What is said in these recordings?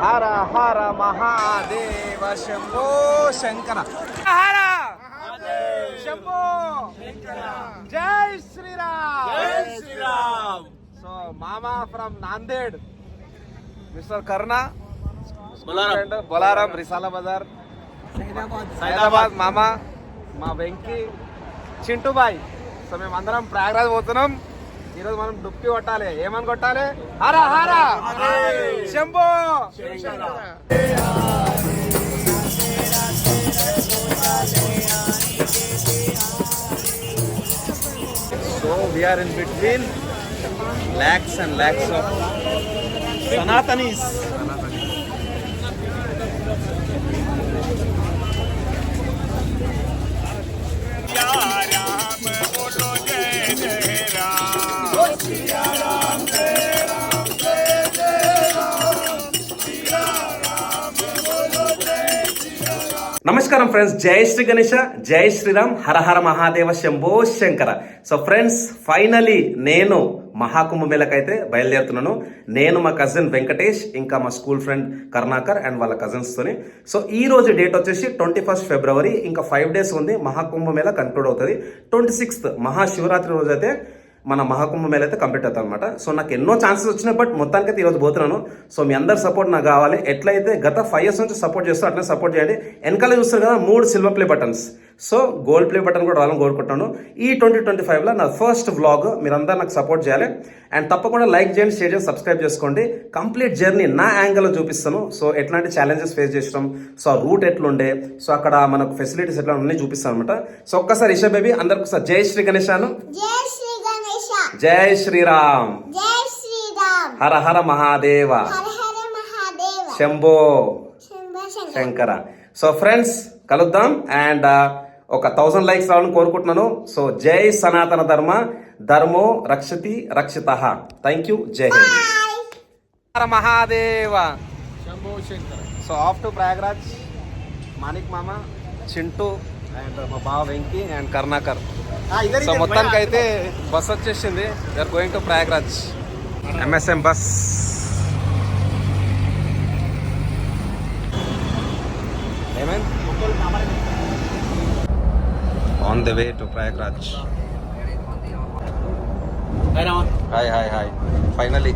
హర హర మహాదేవ శంభో శంకర. హర శంభో జై శ్రీరామ్. జై శ్రీరామ్. సో మామా ఫ్రమ్ నాందేడ్, మిస్టర్ కరుణ, బొలారం, రిసాలా బజార్, సైదాబాద్. మామా మా వెంకీ, చింటూ బాయ్. సో మేము అందరం ప్రయాగరాజ్ పోతున్నాం. ఈరోజు మనం డుక్కి కొట్టాలి. ఏమని కొట్టాలి? Hara Hara Shambho. So we are in between lakhs and lakhs of Sanatanis. నమస్కారం ఫ్రెండ్స్, జై శ్రీ గణేష, జై Shriram, Hara Hara Mahadeva Shambho Shankara. So friends, finally నేను మహాకుంభమేళకైతే బయలుదేరుతున్నాను. నేను, మా కజిన్ వెంకటేష్, ఇంకా మా స్కూల్ ఫ్రెండ్ కరుణాకర్ అండ్ వాళ్ళ కజిన్స్తోని. సో ఈ రోజు డేట్ వచ్చేసి 21 ఫిబ్రవరి. ఇంకా 5 days ఉంది, మహాకుంభమేళ కంక్లూడ్ అవుతుంది. 26th మహాశివరాత్రి రోజు అయితే మన మహాకుంభమేళ అయితే కంప్లీట్ అవుతుంది అనమాట. సో నాకు ఎన్నో ఛాన్సెస్ వచ్చినాయి, బట్ మొత్తానికైతే ఈరోజు పోతున్నాను. సో మీ అందరి సపోర్ట్ నాకు కావాలి. ఎట్లయితే గత 5 years నుంచి సపోర్ట్ చేస్తాను అట్లనే సపోర్ట్ చేయండి. వెనకాల చూస్తారు కదా 3 silver play buttons. So gold play button కూడా రావాలని కోరుకుంటాను. ఈ 2025లో నా ఫస్ట్ వ్లాగ్, మీరందరూ నాకు సపోర్ట్ చేయాలి. అండ్ తప్పకుండా లైక్ చేయండి, షేర్ చేయండి, సబ్స్క్రైబ్ చేసుకోండి. కంప్లీట్ జర్నీ నా యాంగిల్లో చూపిస్తాను. సో ఎట్లాంటి ఛాలెంజెస్ ఫేస్ చేసినాం, సో ఆ రూట్ ఎట్లుండే, సో అక్కడ మనకు ఫెసిలిటీస్ ఎట్లా ఉన్నాయి చూపిస్తాను అనమాట. సో ఒక్కసారి ఇషా బేబీ అందరికి ఒకసారి జై శ్రీ గణేశాను. జై శ్రీరామ్. జై శ్రీరామ్. హర హర మహాదేవ హర హర మహాదేవ శంభో శంభో శంకర. సో ఫ్రెండ్స్ కలుద్దాం. అండ్ ఒక 1000 likes రావాలని కోరుకుంటున్నాను. సో జై సనాతన ధర్మ, ధర్మో రక్షతి రక్షిత. Thank you. జై Hind. Hara Mahadeva Shambho Shankara. So off to Prayagraj, Manik మామ, చింటూ అండ్ మా బావ వెంకీ అండ్ కరుణాకర్. సో మొత్తానికి అయితే బస్ వచ్చేసింది. We are going to Prayagraj, MSM bus. ఏమైంది? On the way to Prayagraj. Hi hi hi. Finally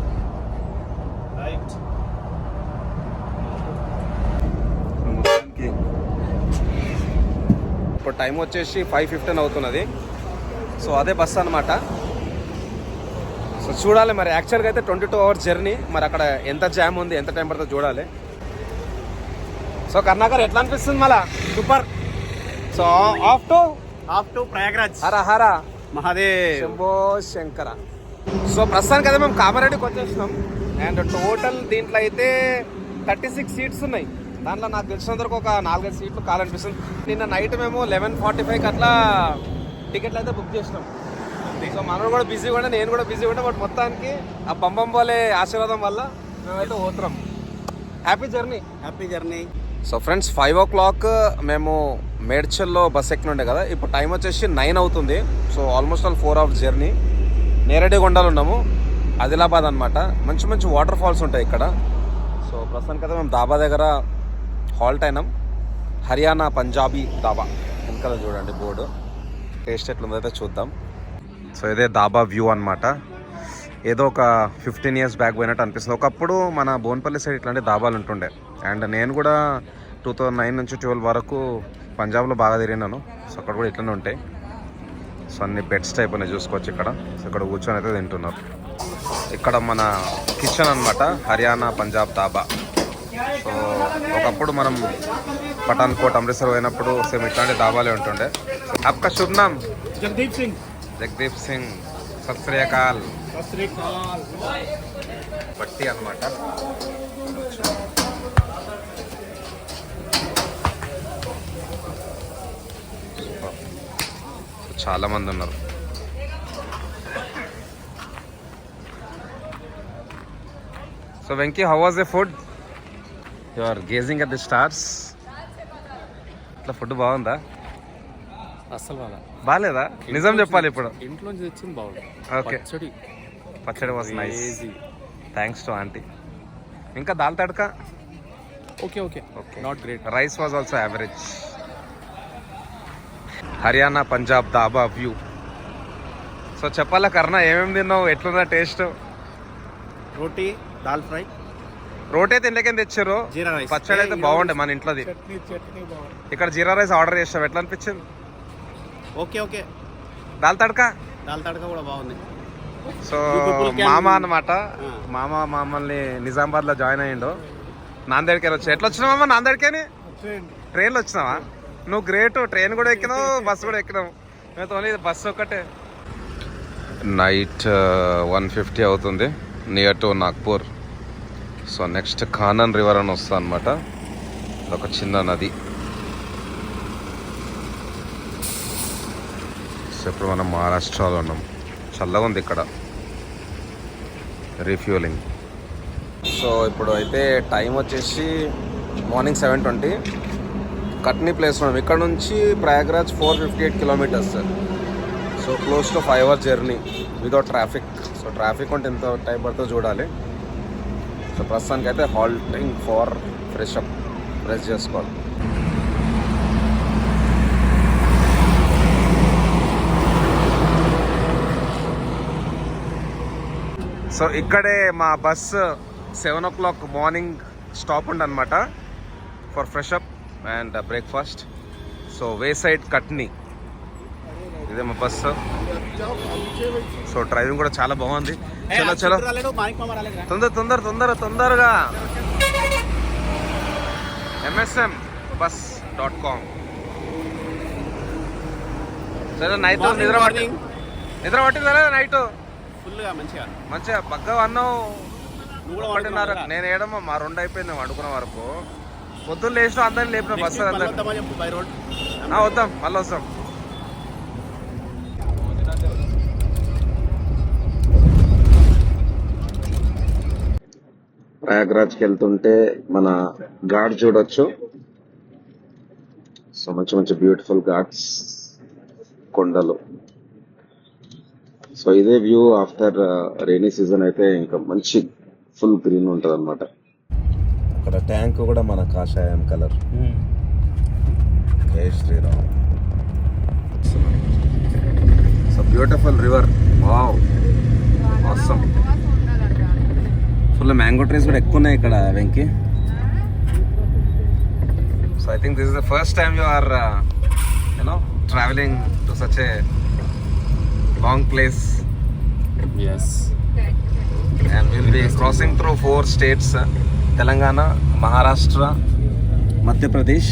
ఇప్పుడు టైం వచ్చేసి 5:15 అవుతున్నది. సో అదే బస్ అనమాట. సో చూడాలి మరి. యాక్చువల్గా అయితే 22 hours జర్నీ. మరి అక్కడ ఎంత జామ్ ఉంది, ఎంత టైం పడుతుందో చూడాలి. సో కర్ణాకర్ ఎట్లా అనిపిస్తుంది మళ్ళా? Super. So off to Prayagraj. Hara Hara Mahadev Shambho Shankara. So ప్రస్తుతానికి అయితే మేము కామారెడ్డికి వచ్చేస్తున్నాం. అండ్ టోటల్ దీంట్లో అయితే 36 seats ఉన్నాయి. దాంట్లో నాకు తెలిసినందుకు ఒక 4-5 seats కావాలనిపిస్తుంది. నిన్న నైట్ మేము 11:45 అట్లా టికెట్లు అయితే బుక్ చేసినాం. సో మనోడు కూడా బిజీగా ఉండే, నేను కూడా బిజీగా ఉండే. బట్ మొత్తానికి ఆ పంపం పోలే ఆశీర్వాదం వల్ల మేమైతే పోతున్నాం. Happy journey. So friends, 5 o'clock మేము మేడ్చల్లో బస్ ఎక్కినుండే కదా. ఇప్పుడు టైం వచ్చేసి 9 అవుతుంది. So almost 4 hours journey. నేరేడిగొండలో ఉన్నాము, ఆదిలాబాద్ అనమాట. మంచి మంచి వాటర్ ఫాల్స్ ఉంటాయి ఇక్కడ. సో ప్రస్తుతానికి అయితే మేము దాబా దగ్గర హాల్ట్ అయినాం. హర్యానా పంజాబీ దాబా. వెనకాల చూడండి బోర్డు. టేస్ట్ ఎట్లుందో అయితే చూద్దాం. సో ఇదే దాబా వ్యూ అనమాట. ఏదో ఒక 15 years బ్యాక్ పోయినట్టు అనిపిస్తుంది. ఒకప్పుడు మన బోన్పల్లి సైడ్ ఇట్లాంటి దాబాలు ఉంటుండే. అండ్ నేను కూడా 2009 నుంచి 12 వరకు పంజాబ్లో బాగా తిరిగినాను. సో అక్కడ కూడా ఇట్లనే ఉంటాయి. సో అన్ని బెడ్స్ టైప్ అనేది చూసుకోవచ్చు ఇక్కడ. సో ఇక్కడ కూర్చొని అయితే తింటున్నారు. ఇక్కడ మన కిచెన్ అనమాట, హర్యానా పంజాబ్ దాబా. సో ఒకప్పుడు మనం పఠాన్కోట్, అమృత్సర్ పోయినప్పుడు సేమ్ ఇట్లాంటి దాబాలే ఉంటుండే. ఆప్కా శుభ నామ్? జగదీప్ సింగ్. సత్ శ్రీ అకాల్. బట్టి అనమాట. చాలా మంది ఉన్నారు. So Venky, how was the food? You are gazing at the stars. ఇట్లా ఫుడ్ బాగుందా? అస్సలు బాగాలేదా? నిజం చెప్పాలి ఇప్పుడు. ఇంట్లో తెచ్చింది బాగుంది. Okay, pachadi was nice. Thanks to aunty. ఇంకా dal tadka Okay. Okay. Not great. Rice was also average. Haryana Punjab dhaba view. So చెప్పాలా కర్ణ ఏమేమి తిన్నావు, ఎట్లున్నా టేస్ట్? Roti, dal fry, రోటీ అయితే ఇంట్లోకి తెచ్చారు, జీరా రైస్. పచ్చడి అయితే బాగుండే మన ఇంట్లోది. చట్నీ బాగుంది. ఇక్కడ జీరా రైస్ ఆర్డర్ చేసావు, ఎట్లా అనిపించింది? ఓకే. దాల్ తడక. దాల్ తడక కూడా బాగుంది. సో You people can- మామ అన్నమాట, మామ మమ్మల్ని నిజామాబాద్లో జాయిన్ అయ్యిండు. నాందేడ్కి వచ్చి ఎట్లా వచ్చినావమ్మా? నాందేడ్కేని ట్రైన్లో వచ్చినావా? నువ్వు గ్రేట్, ట్రైన్ కూడా ఎక్కినావు, బస్సు కూడా ఎక్కినావు. మేము ఓన్లీ బస్సు ఒక్కటే. నైట్ 1:50 అవుతుంది, near to Nagpur. So next Kanhan river అని వస్తుంది అనమాట. అదొక చిన్న నది. సో ఇప్పుడు మనం మహారాష్ట్రలో ఉన్నాం, చల్లగా ఉంది ఇక్కడ, రీఫ్యూలింగ్. సో ఇప్పుడు అయితే టైం వచ్చేసి మార్నింగ్ 7:20. కట్నీ ప్లేస్ ఉన్నాం. ఇక్కడ నుంచి Prayagraj 458 kilometres. So close to 5 hours journey without traffic. So traffic ఉంటే ఎంత టైం పడుతుందో చూడాలి. సో ప్రస్తుతానికి అయితే హాల్టింగ్ ఫర్ ఫ్రెష్ చేసుకోవాలి. సో ఇక్కడే మా బస్ 7 o'clock మార్నింగ్ స్టాప్ ఉండనమాట for fresh up and breakfast. So way side Katni, ఇదే మా బస్సు. సో డ్రైవింగ్ కూడా చాలా బాగుంది. చలో తొందరగా msmbus.com. సరే నైట్ నిద్ర పట్టిందా? నైట్ ఫుల్గా మంచిగా పక్క అన్నావు. 1:30. నేను ఏడమ్మా మా 2 అయిపోయింది వండుకున్న వరకు. పొద్దున్న లేచిన అందరినీ లేపిన బస్సు వద్దాం, మళ్ళీ వస్తాం. ప్రయాగ్రాజ్కి వెళ్తుంటే మన ఘాట్ చూడొచ్చు. సో మంచి బ్యూటిఫుల్ ఘాట్స్, కొండలు. సో ఇదే వ్యూ ఆఫ్టర్ రైనీ సీజన్ అయితే ఇంకా మంచి ఫుల్ గ్రీన్ ఉంటుంది అనమాట. అక్కడ ట్యాంక్ కూడా మన కాషాయం colour. Jai Shriram. So beautiful river. Wow, awesome. Full mango trees కూడా ఎక్కువ ఉన్నాయి ఇక్కడ Venky. So I think this is the first time you are travelling to such a long place. Yes. And we'll be crossing through 4 states: Telangana, Maharashtra, Madhya Pradesh,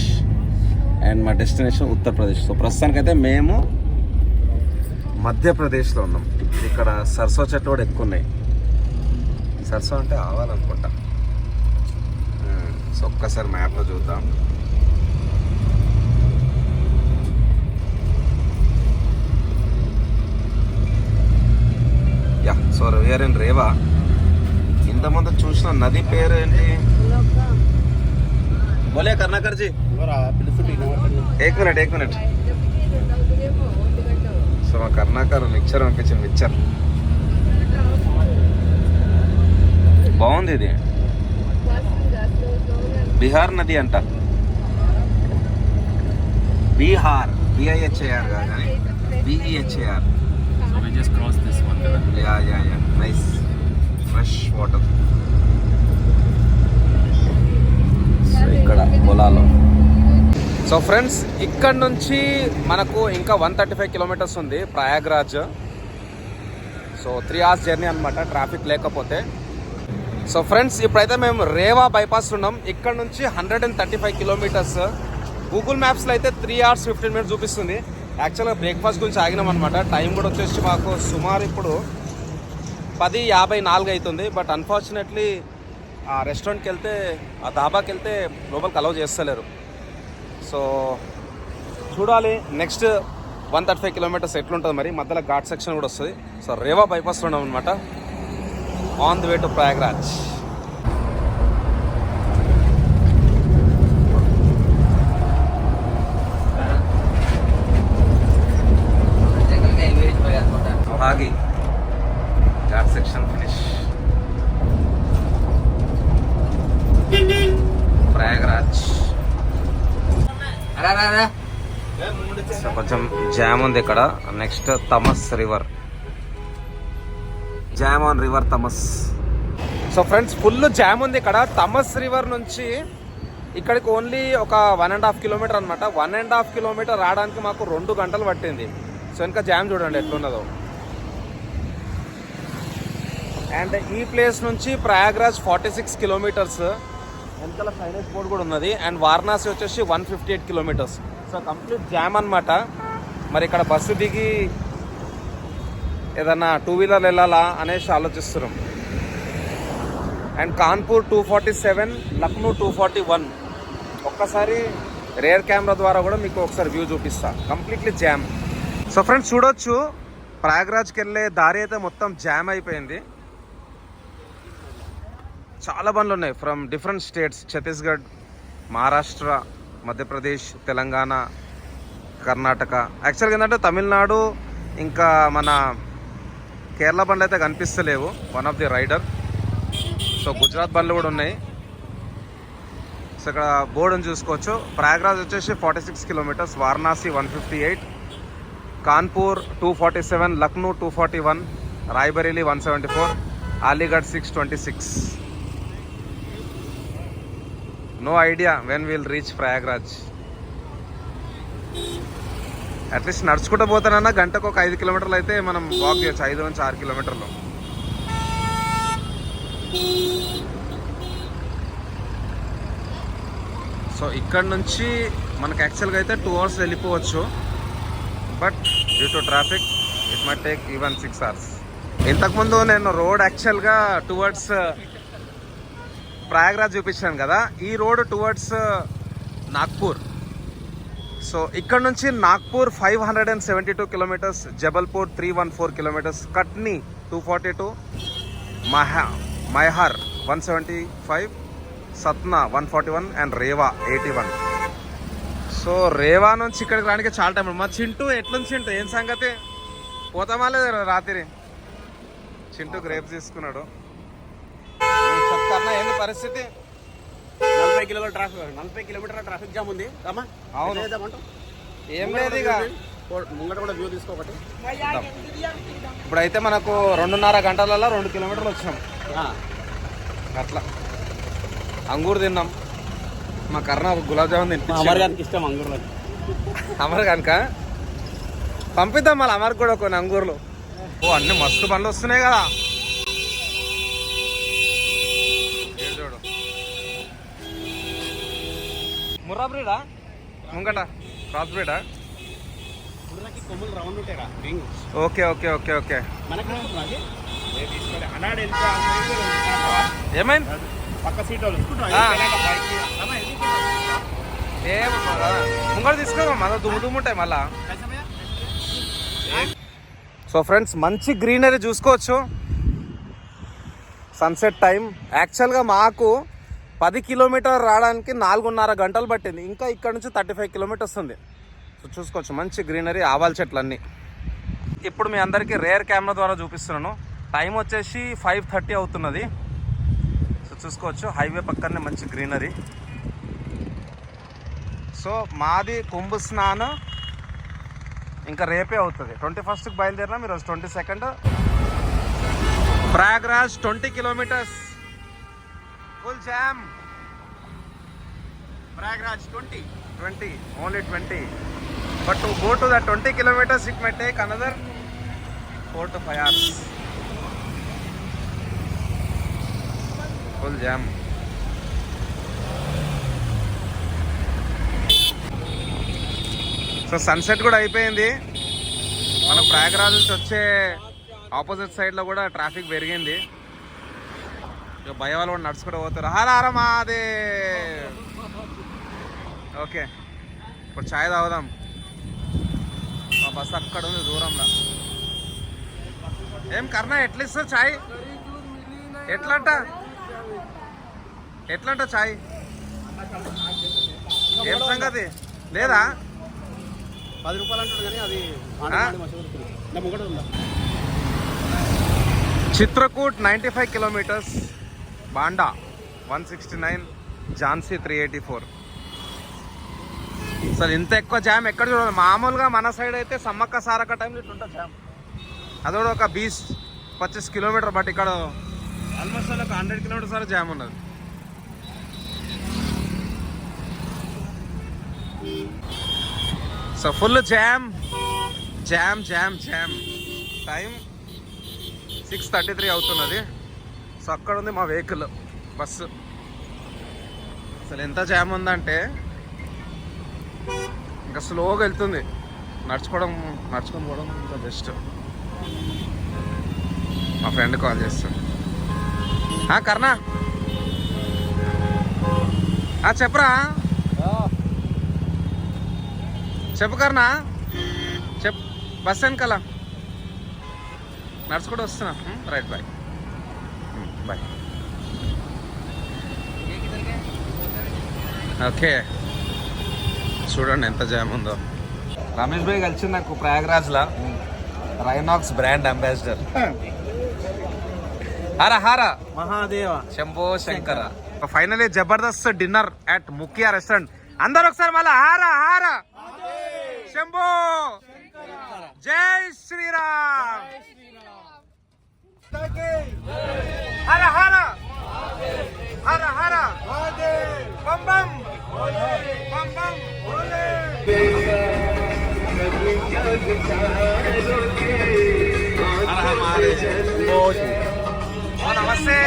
and my destination Uttar Pradesh. So ప్రస్తుతానికి అయితే మేము మధ్యప్రదేశ్లో ఉన్నాం. ఇక్కడ సర్సో చెట్లు కూడా ఎక్కువ ఉన్నాయి. సర్సో అంటే ఆవాలనుకుంటా. సో ఒక్కసారి మ్యాప్లో చూద్దాం. Yeah, so we are in Rewa. ఇంతకుముందు చూసిన నది పేరు ఏంటి? బోలే కర్ణాకర్ జీ, ఏక్ మినిట్. సో మా కర్ణాకర్ మిక్చర్ పంపించింది. మిక్చర్ బాగుంది. ఇది బీహార్ నది అంట. బీహార్, BIHAR కాదు కానీ BEHAR. So we just crossed this one. Yeah. Nice. Fresh water. So ఇక్కడ పొలాలు. సో ఫ్రెండ్స్, ఇక్కడ నుంచి మనకు ఇంకా 135 కిలోమీటర్స్ ఉంది ప్రయాగ్రాజ్. సో 3 hours జర్నీ అనమాట ట్రాఫిక్ లేకపోతే. సో ఫ్రెండ్స్, ఇప్పుడైతే మేము రేవా బైపాస్ ఉన్నాం. ఇక్కడ నుంచి 135 కిలోమీటర్స్. గూగుల్ మ్యాప్స్లో అయితే 3 hours 15 minutes చూపిస్తుంది. యాక్చువల్గా బ్రేక్ఫాస్ట్ గురించి ఆగినాం అనమాట. టైం కూడా వచ్చేసి మాకు సుమారు ఇప్పుడు 10:54 అవుతుంది. బట్ అన్ఫార్చునేట్లీ ఆ రెస్టారెంట్కి వెళ్తే, ఆ దాబాకి వెళ్తే లోపలికి అలౌ చేస్తలేరు. సో చూడాలి నెక్స్ట్ 135 కిలోమీటర్స్ ఎట్లుంటుంది మరి. మధ్యలో ఘాట్ సెక్షన్ కూడా వస్తుంది. సో రేవా బైపాస్లో ఉన్నాం అనమాట, on the way to Prayagraj. ఆగి ghat section finish. Prayagraj. So కొంచెం జామ్ ఉంది ఇక్కడ. Next Tamas river, jam on river Tamas. So friends full jam ఉంది ఇక్కడ. తమస్ రివర్ నుంచి ఇక్కడికి ఓన్లీ ఒక 1.5 కిలోమీటర్ అనమాట. 1.5 కిలోమీటర్ రావడానికి మాకు 2 గంటలు పట్టింది. సో ఇంకా జామ్ చూడండి ఎట్లున్నదో. అండ్ ఈ ప్లేస్ నుంచి ప్రయాగ్రాజ్ 46 కిలోమీటర్స్. వెనకాల సైనేజ్ బోర్డ్ కూడా ఉన్నది. అండ్ వారణాసి వచ్చేసి 158 కిలోమీటర్స్. సో కంప్లీట్ జామ్ అనమాట. మరి ఇక్కడ బస్సు దిగి ఏదన్నా 2 వీలర్ వెళ్ళాలా అనేసి ఆలోచిస్తున్నాం. అండ్ కాన్పూర్ 247, లక్నో 241. ఒక్కసారి రేర్ కెమెరా ద్వారా కూడా మీకు ఒకసారి వ్యూ చూపిస్తా. Completely jam. సో ఫ్రెండ్స్ చూడొచ్చు, ప్రయాగ్రాజ్కి వెళ్ళే దారి అయితే మొత్తం జామ్ అయిపోయింది. చాలా బండ్లు ఉన్నాయి from different states. Chhattisgarh, Maharashtra, Madhya Pradesh, Telangana, Karnataka. యాక్చువల్గా ఏంటంటే తమిళనాడు ఇంకా మన కేరళ బండ్లు అయితే కనిపిస్తలేవు. One of the rider. So Gujarat బండ్లు కూడా ఉన్నాయి. సో ఇక్కడ బోర్డుని చూసుకోవచ్చు. ప్రయాగ్రాజ్ వచ్చేసి 46 kilometres, Varanasi 158, Kanpur 247, Lucknow 241, Raebareli 174, Aligarh 626. No idea when will reach Prayagraj. At least నడుచుకుంటూ పోతానన్నా గంటకు ఒక 5 కిలోమీటర్లు అయితే మనం వాక్ చేయొచ్చు. 5 నుంచి 6 కిలోమీటర్లు. సో ఇక్కడ నుంచి మనకు యాక్చువల్గా అయితే 2 అవర్స్ వెళ్ళిపోవచ్చు. But due to traffic it might take even 6 hours. ఇంతకుముందు నేను రోడ్ యాక్చువల్గా టువర్డ్స్ ప్రయాగ్రాజ్ చూపించాను కదా. ఈ రోడ్ టువర్డ్స్ నాగ్పూర్. సో ఇక్కడ నుంచి Nagpur 572 kilometres, Jabalpur 314 kilometres, Katni 242, Maihar 175, Satna 141 and Rewa 81. So Rewa నుంచి ఇక్కడికి రానికి చాలా టైం. మా చింటూ ఎట్లుంది చింటూ? ఏం సంగతి? పోతామా లేదా రాత్రి? చింటూ గ్రేప్స్ తీసుకున్నాడు. చెప్తారా ఏంది పరిస్థితి? 40 కిలోమీటర్ల ట్రాఫిక్ జామ్ ఉంది. అవును, ఏం లేదు ఇక ముంగట కూడా వ్యూ తీసుకోకటి. ఇప్పుడైతే మనకు 2.5 గంటలలో 2 కిలోమీటర్లు వచ్చినాం. అట్లా అంగూరు తిన్నాం. మా కర్ణ గులాబ్ జామున్ అమర్గానికి ఇష్టం అంగూర్లో. అమర్ కనుక పంపిద్దాం మళ్ళీ అమర్కి కూడా కొన్ని అంగూర్లు. ఓ అన్ని మస్తు బండ్లు వస్తున్నాయి కదా. చూడు ముర్రా బ్రీడా ముంగట క్రాస్ బ్రీడా. కొమ్ములు రౌండ్ ఉంటాయి. Okay okay okay okay. ఏమైంది? పక్క సీట్ ముంగడు తీసుకోమా, మళ్ళీ దుమ్ము దుమ్ము ఉంటాయి మళ్ళా. సో ఫ్రెండ్స్ మంచి గ్రీనరీ చూసుకోవచ్చు. Sunset time. యాక్చువల్గా మాకు 10 కిలోమీటర్ రావడానికి 4.5 గంటలు పట్టింది. ఇంకా ఇక్కడ నుంచి 35 కిలోమీటర్స్ ఉంది. సో చూసుకోవచ్చు మంచి గ్రీనరీ, ఆవాల చెట్లు అన్నీ. ఇప్పుడు మీ అందరికీ రేర్ కెమెరా ద్వారా చూపిస్తున్నాను. టైం వచ్చేసి 5:30 అవుతున్నది. సో చూసుకోవచ్చు హైవే పక్కనే మంచి గ్రీనరీ. సో మాది కుంభ స్నానం ఇంకా రేపే అవుతుంది. 21st బయలుదేరినా మీరు 22nd. Prayagraj 20 kilometres full jam. Prayagraj 20, only 20. But to go to the 20 kilometers it may take another 4 to 5 hours. Full jam. So sunset కూడా అయిపోయింది. మన ప్రయాగరాజ్ నుంచి వచ్చే ఆపోజిట్ సైడ్లో కూడా ట్రాఫిక్ పెరిగింది. ఇక భయ వాళ్ళు కూడా నడుచుకుంటూ పోతారు. హారారమా అదే. ఓకే ఇప్పుడు ఛాయ్ తాగుదాం. మా బస్సు అక్కడ ఉంది దూరంలో. ఏం కర్ణ ఎట్లా ఇస్తారు ఛాయ్? ఎట్లంట ఛాయ్? ఏం సంగతి లేదా? 10 రూపాయలు అంటాడు కానీ అది చిత్రకూట్ 95 కిలోమీటర్స్, బాండా 169, ఝాన్సీ 384. అసలు ఇంత ఎక్కువ జామ్ ఎక్కడ చూడాలి. మామూలుగా మన సైడ్ అయితే సమ్మక్క సారక్క టైంలో ఇట్లా ఉంటుంది జామ్. అది కూడా ఒక 20-25 కిలోమీటర్, బట్ ఇక్కడ ఆల్మోస్ట్ ఒక 100 కిలోమీటర్స్ వరకు జామ్ ఉన్నది. So full jam jam jam jam. Time 6:33 అవుతున్నది. సో అక్కడ ఉంది మా వెహికల్, బస్సు. అసలు ఎంత జామ్ ఉందంటే ఇంకా స్లోగా వెళ్తుంది. నడుచుకొని పోవడం ఇంకా బెస్ట్. మా ఫ్రెండ్ కాల్ చేస్తాను. కర్ణా చెప్పరా, చెప్పు కర్ణా, చెప్పు. బస్ వెనకాల నడుచుకుంటూ వస్తున్నా. Right, bye bye. ఓకే, చూడండి ఎంత జామ్ ఉందో. రమేష్ భాయ్ కలిసింది నాకు ప్రయాగ్రాజ్లో, Rynox brand ambassador. Hara Hara Mahadeva Shambho Shankara. Finally జబర్దస్త్ డిన్నర్ అట్ ముఖ్య రెస్టారెంట్. అందరూ ఒకసారి మళ్ళా హార హార శంభో. జై శ్రీరామ్. హర హర హర హర బం బం బం బం. నమస్తే.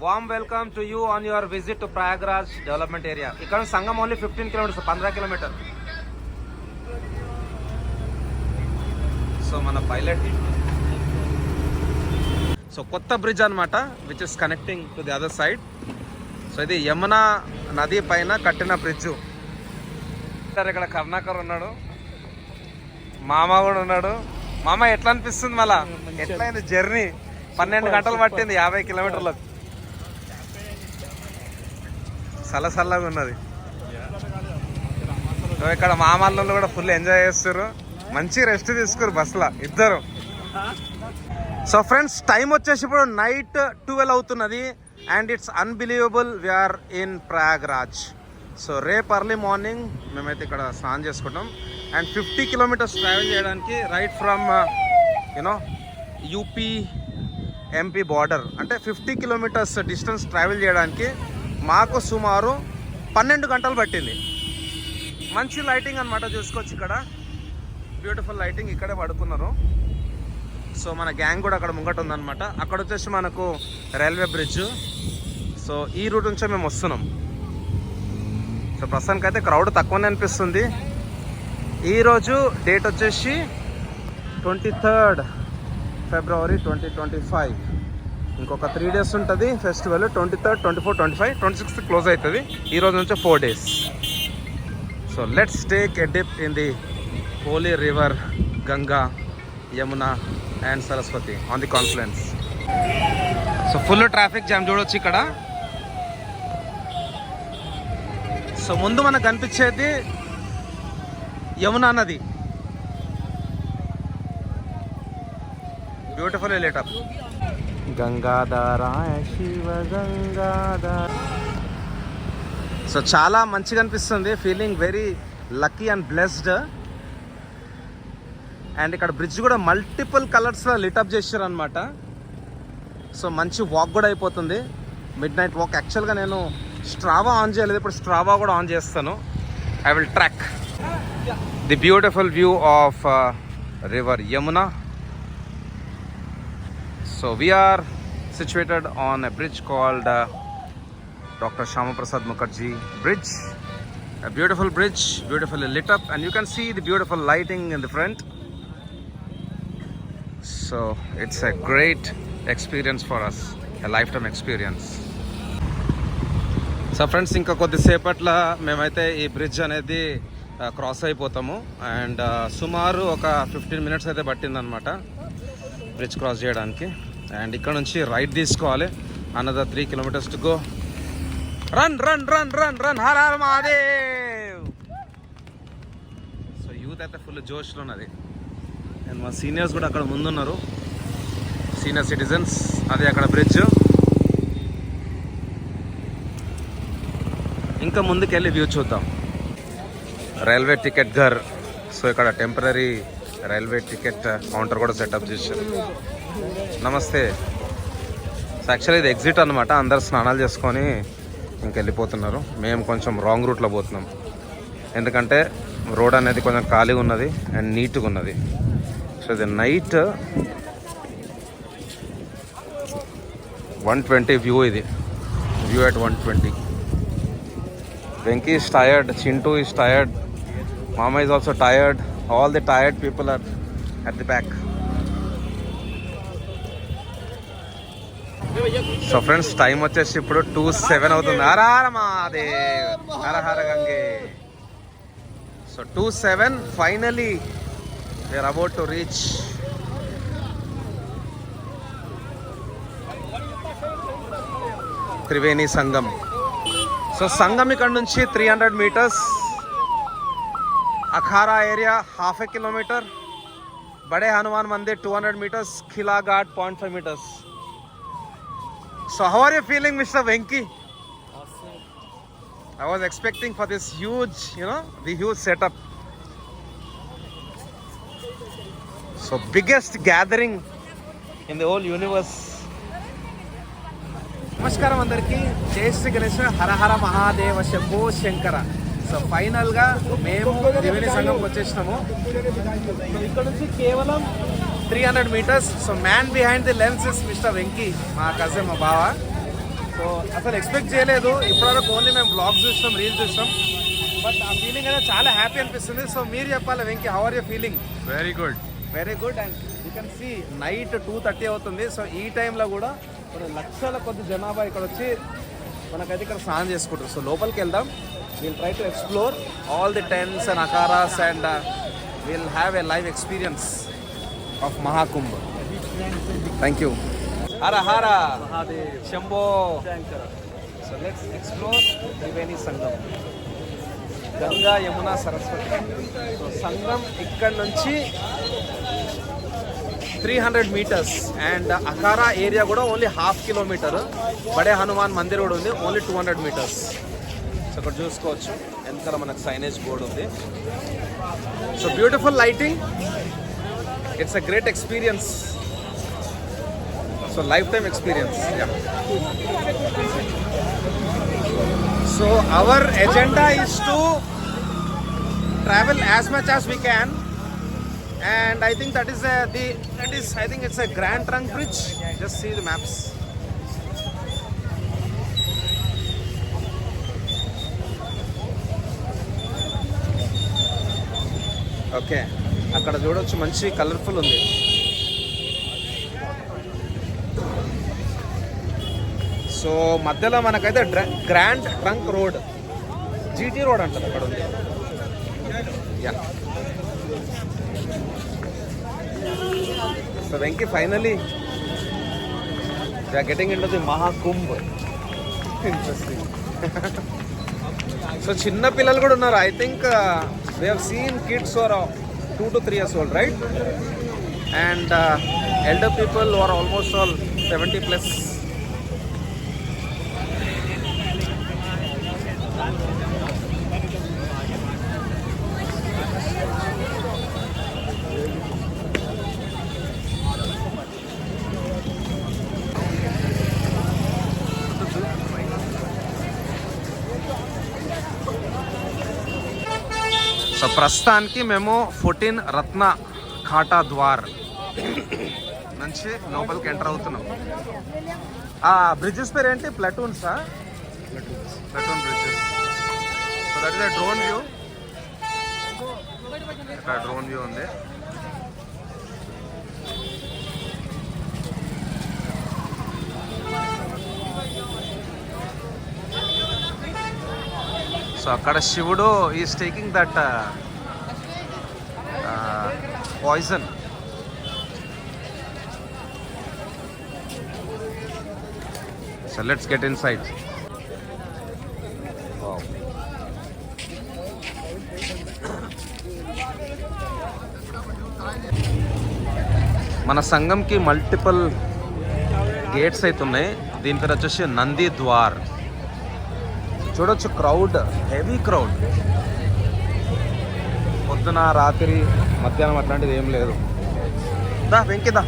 Warm welcome to you on your visit to Prayagraj development area. ఇక్కడ సంగం ఓన్లీ 15 కిలోమీటర్స్, 15 కిలోమీటర్. సో మన పైలట్. సో కొత్త బ్రిడ్జ్ అనమాట, which is connecting to the other side. So ఇది యమునా నది పైన కట్టిన బ్రిడ్జు. ఇక్కడ కర్ణాకర్ ఉన్నాడు, మామ కూడా ఉన్నాడు. మామ ఎట్లా అనిపిస్తుంది మళ్ళా? ఎట్లయింది జర్నీ? 12 గంటలు పట్టింది 50 కిలోమీటర్లకు. సల్లగా ఉన్నది. సో ఇక్కడ మామల్లు కూడా ఫుల్ ఎంజాయ్ చేస్తారు, మంచి రెస్ట్ తీసుకురు బస్సులో ఇద్దరు. సో ఫ్రెండ్స్, టైం వచ్చేసి ఇప్పుడు నైట్ 12 అవుతున్నది. And it's unbelievable, we are in Prayagraj. So రేపు ఎర్లీ మార్నింగ్ మేమైతే ఇక్కడ స్నానం చేసుకుంటాం. అండ్ 50 కిలోమీటర్స్ ట్రావెల్ చేయడానికి, right from UP MP border, అంటే 50 కిలోమీటర్స్ డిస్టెన్స్ ట్రావెల్ చేయడానికి మాకు సుమారు 12 గంటలు పట్టింది. మంచి లైటింగ్ అనమాట, చూసుకోవచ్చు ఇక్కడ బ్యూటిఫుల్ లైటింగ్. ఇక్కడే పడుకున్నారు. సో మన గ్యాంగ్ కూడా అక్కడ ముంగట ఉందన్నమాట. అక్కడ వచ్చేసి మనకు రైల్వే బ్రిడ్జ్. సో ఈ రూట్ నుంచే మేము వస్తున్నాం. సో ప్రస్తుతానికైతే క్రౌడ్ తక్కువనే అనిపిస్తుంది. ఈరోజు డేట్ వచ్చేసి 23rd ఫిబ్రవరి 2025. ఇంకొక 3 days ఉంటుంది ఫెస్టివల్. 23rd, 24, 25, 26 క్లోజ్ అవుతుంది. ఈరోజు నుంచి 4 days. So let's take a dip in the holy river Ganga, Yamuna and Saraswati on the confluence. So full traffic jam చూడొచ్చు ఇక్కడ. సో ముందు మనకు కనిపించేది యమునా నది, beautiful lit up. Gangadhara Shiva Gangadhara. So చాలా మంచిగా అనిపిస్తుంది, feeling very lucky and blessed. And ఇక్కడ బ్రిడ్జ్ కూడా మల్టిపుల్ కలర్స్లో లిటప్ చేశారు అనమాట. సో మంచి వాక్ కూడా అయిపోతుంది, మిడ్ నైట్ వాక్. యాక్చువల్గా నేను స్ట్రావా ఆన్ చేయలేదు, ఇప్పుడు స్ట్రావా కూడా ఆన్ చేస్తాను. I will track the beautiful view of river Yamuna. So we are situated on a bridge called Dr. Shyama Prasad Mukherjee Bridge. A beautiful bridge, beautifully lit up, and you can see the beautiful lighting in the front. So it's a great experience for us, a lifetime experience. So friends, ఇంకా కొద్దిసేపట్లో మేమైతే ఈ bridge అనేది cross అయిపోతాము. And సుమారు ఒక 15 minutes అయితే పట్టిందనమాట బ్రిడ్జ్ క్రాస్ చేయడానికి. అండ్ ఇక్కడ నుంచి రైట్ తీసుకోవాలి. Another 3 kilometers to go. Run run run run run, Hara Hara Mahadev. So youth youth అయితే ఫుల్ జోష్లో ఉన్నది. అండ్ మా సీనియర్స్ కూడా అక్కడ ముందున్నారు, సీనియర్ సిటిజన్స్. అది అక్కడ బ్రిడ్జ్. ఇంకా ముందుకెళ్ళి వ్యూ చూద్దాం. Railway ticket Ghar. సో ఇక్కడ టెంపరీ రైల్వే టికెట్ కౌంటర్ కూడా సెటప్ చేశారు. నమస్తే. సో యాక్చువల్లీ ఇది ఎగ్జిట్ అనమాట. అందరు స్నానాలు చేసుకొని ఇంకెళ్ళిపోతున్నారు. మేము కొంచెం రాంగ్ రూట్లో పోతున్నాం, ఎందుకంటే రోడ్ అనేది కొంచెం ఖాళీగా ఉన్నది అండ్ నీట్గా ఉన్నది. సో ఇది నైట్ 120 వ్యూ. ఇది view at 120. Venki is tired, Chintu is tired, Mama is also tired. All the tired people are at the back. So friends, time వచ్చేసి ఇప్పుడు 2:07 అవుతుంది. Hara Hara Mahadev, Hara Hara Gange. So 2:07 finally we are about to reach Triveni Sangam. So Sangam ఇక్కడ నుంచి 300 meters, akhara area 1/2 kilometer, బడే Hanuman Mandir 200 meters, Khila ghat 0.5 meters. So how are you feeling, Mr. Venki? Awesome. I was expecting for this huge, the huge setup. So biggest gathering in the whole universe. నమస్కారం అందరికీ. జై శ్రీ గణేశ, హర Hara Mahadeva, Shambho Shankara. So ఫైనల్గా మేము త్రివేణి సంఘంకి వచ్చేసినాము. ఇక్కడ నుంచి కేవలం 300 meters. So man behind the lens is mister Venky, మా కజిన్, మా బావ. సో అసలు ఎక్స్పెక్ట్ చేయలేదు. ఇప్పటివరకు ఓన్లీ మేము బ్లాగ్స్ చూసినాం, రీల్స్ చూసినాం. బట్ ఆ ఫీలింగ్ అయితే చాలా హ్యాపీ అనిపిస్తుంది. సో మీరు చెప్పాలి Venky, how are you feeling? Very good. Very good. And you can see night 2:30 అవుతుంది. సో ఈ టైంలో కూడా కొన్ని లక్షల కొద్ది జనాభా ఇక్కడ వచ్చి మనకైతే ఇక్కడ స్నానం చేసుకుంటారు. సో లోపలికి వెళ్దాం. Will try to explore all the tents and akharas and will have a live experience of Mahakumbh. Thank you. Hara Hara Shambho Shankara. So let's explore Triveni Sangam, Ganga Yamuna Saraswati. So Sangam ఇక్కడ నుంచి 300 meters అండ్ అఖారా ఏరియా కూడా ఓన్లీ 1/2 kilometer. బడే హనుమాన్ మందిర్ కూడా ఉంది, ఓన్లీ 200 meters. సో ఇక్కడ చూసుకోవచ్చు, వెనకాల మనకు సైనేజ్ బోర్డ్ ఉంది. So beautiful lighting. It's a great experience. So life time experience. So our agenda is to travel as much as we can, and I think that is I think it's a Grand Trunk Bridge. Just see the maps. Okay, అక్కడ చూడొచ్చు, మంచి colourful ఉంది. So మధ్యలో మనకైతే grand trunk road, GT road అంటారు, అక్కడ ఉంది. Yeah. So Venky, finally we are getting into the Mahakumbh. Interesting. So చిన్న పిల్లలు కూడా ఉన్నారు. I think we have seen kids are 2 to 3 years old, right? And elder people who are almost all 70 plus. So ప్రస్తుతానికి మేము 14 రత్న ఖాటా ద్వార్ నుంచి లోపలికి ఎంటర్ అవుతున్నాం. ఆ బ్రిడ్జెస్ పేరు ఏంటి? ప్లాటూన్సా? Platoon bridges. So that is a drone view. ఇక్కడ డ్రోన్ వ్యూ ఉంది. సో అక్కడ శివుడు is taking that poison. So let's get inside. మన సంఘంకి మల్టిపుల్ గేట్స్ అయితే ఉన్నాయి. దీని పేరు వచ్చేసి నంది ద్వార్. చూడొచ్చు క్రౌడ్, హెవీ క్రౌడ్. పొద్దున రాత్రి మధ్యాహ్నం అట్లాంటిది ఏం లేదు. దా వెంకిదా.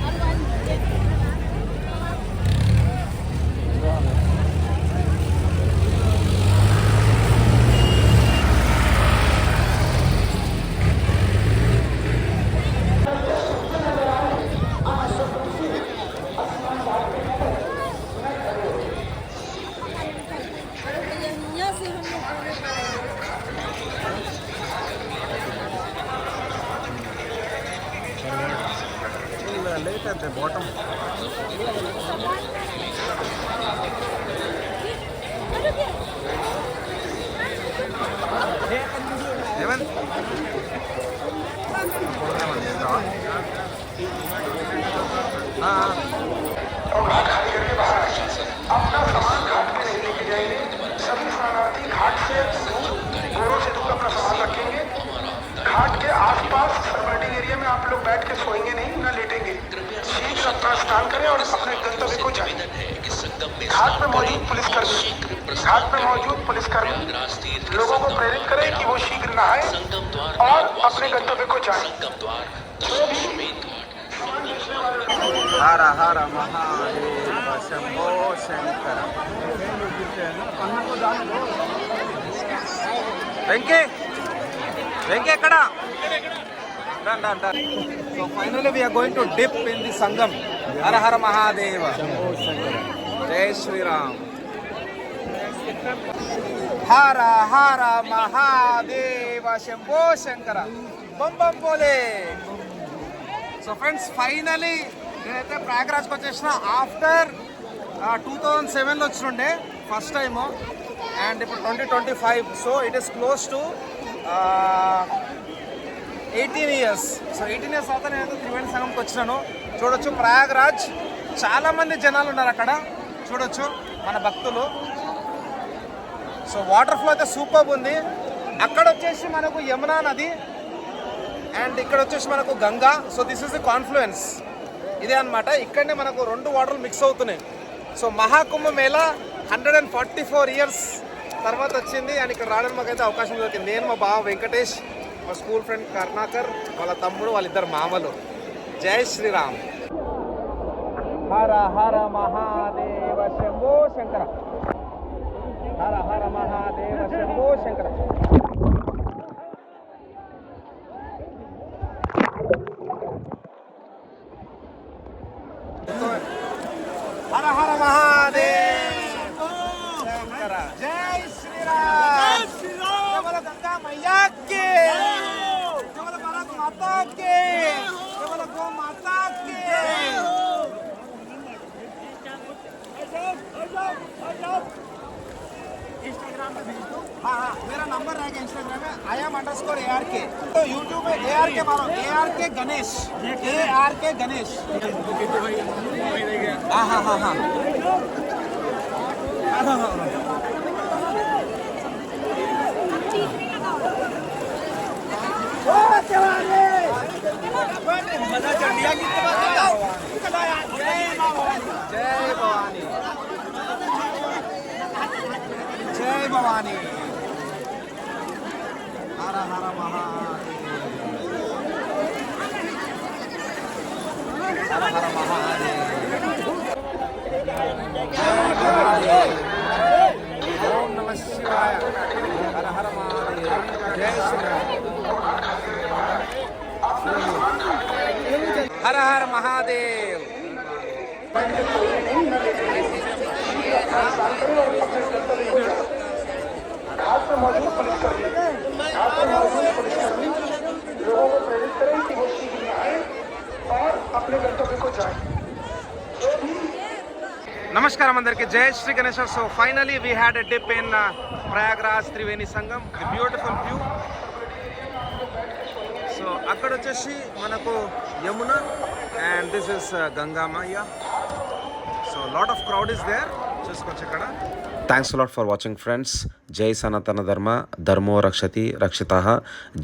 లేట్ అయితే బాటమ్ ఏమన్ अपना सामान घाट पे नहीं लेके जाएंगे। सभी शरणार्थी घाट से गोरों से दूर अपना सामान रखेंगे। घाट के आसपास सर्वटिंग एरिया में आप लोग बैठ के सोएंगे नहीं, न लेटेंगे। शीघ्र अपना स्नान करें और अपने गंतव्य को जाएं। घाट पे मौजूद पुलिसकर्मी लोगों को प्रेरित करें कि वो शीघ्र नहाएं और अपने गंतव्य को जाएं। హర హర మహాదేవ శంభో శంకర. వెంకీ వెంకీ ఎక్కడ? So finally we are going to dip in the Sangam. Hara Hara Mahadeva జై శ్రీరామ్. హర హర మహాదేవ శంభో శంకర. బం బం బోలే. సో ఫ్రెండ్స్ ఫైనలీ నేనైతే ప్రయాగ్రాజ్కి వచ్చేసిన. ఆఫ్టర్ 2007లో వచ్చినుండే ఫస్ట్ టైము, అండ్ ఇప్పుడు 2025. So it is close to 18 years. So 18 years తర్వాత నేనైతే త్రివేణి సంగంకి వచ్చినాను. చూడొచ్చు ప్రయాగ్రాజ్ చాలామంది జనాలు ఉన్నారు అక్కడ. చూడొచ్చు మన భక్తులు. సో వాటర్ ఫ్లో అయితే సూపర్ ఉంది. అక్కడ వచ్చేసి మనకు యమునా నది, అండ్ ఇక్కడ వచ్చేసి మనకు Ganga. So this is the confluence. ఇదే అనమాట. ఇక్కడనే మనకు రెండు వాటర్లు మిక్స్ అవుతున్నాయి. సో మహాకుంభ మేళా 144 years తర్వాత వచ్చింది, అండ్ ఇక్కడ రావడానికి మాకైతే అవకాశం దొరికింది. నేను, మా బావ వెంకటేష్, మా స్కూల్ ఫ్రెండ్ కరుణాకర్, వాళ్ళ తమ్ముడు, వాళ్ళిద్దరు మామలు. జై శ్రీరామ్. హర హర మహాదేవ శంభో శంకర. హర హర మహాదేవ శంభో శంకర. హర హర మహాదేవ శంకర. జై శ్రీరామ్. కేవల గంగా मैया की, కేవల భారత మాతా की, కేవల గో మాతా की. इंस्टाग्राम पे भेज दो. हाँ, मेरा नंबर रहेगा इंस्टाग्राम में IAM_ARK. तो यूट्यूब में ARK मारो, ARK गणेश, ARK गणेश. हाँ हाँ हाँ हाँ. जय भवानी, जय भवानी. हर हर महादेव. हर हर महादेव. ओम नमः शिवाय. हर हर महादेव. जय श्रीराम. हर हर महादेव. घाट पर मौजूद पुलिसकर्मी लोगों को प्रेरित करें कि वो शीघ्र नहाएं और अपने गंतव्य को जाएं. నమస్కారం అందరికి. జై Shri Ganesha. So finally we had a dip in Prayagraj Triveni Sangam. The beautiful view. So అక్కడ వచ్చేసి మనకు Yamuna, and this is Gangamayya. So lot of crowd is there. చూసుకోవచ్చు ఇక్కడ. Thanks lot for watching friends. జై సనాతన ధర్మ, ధర్మో రక్షతి రక్షిత.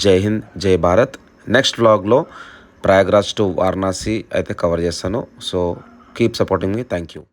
జై హింద్, జై భారత్. నెక్స్ట్ వ్లాగ్లో ప్రయాగ్రాజ్ టు వారణాసి అయితే కవర్ చేస్తాను. So keep supporting me. Thank you.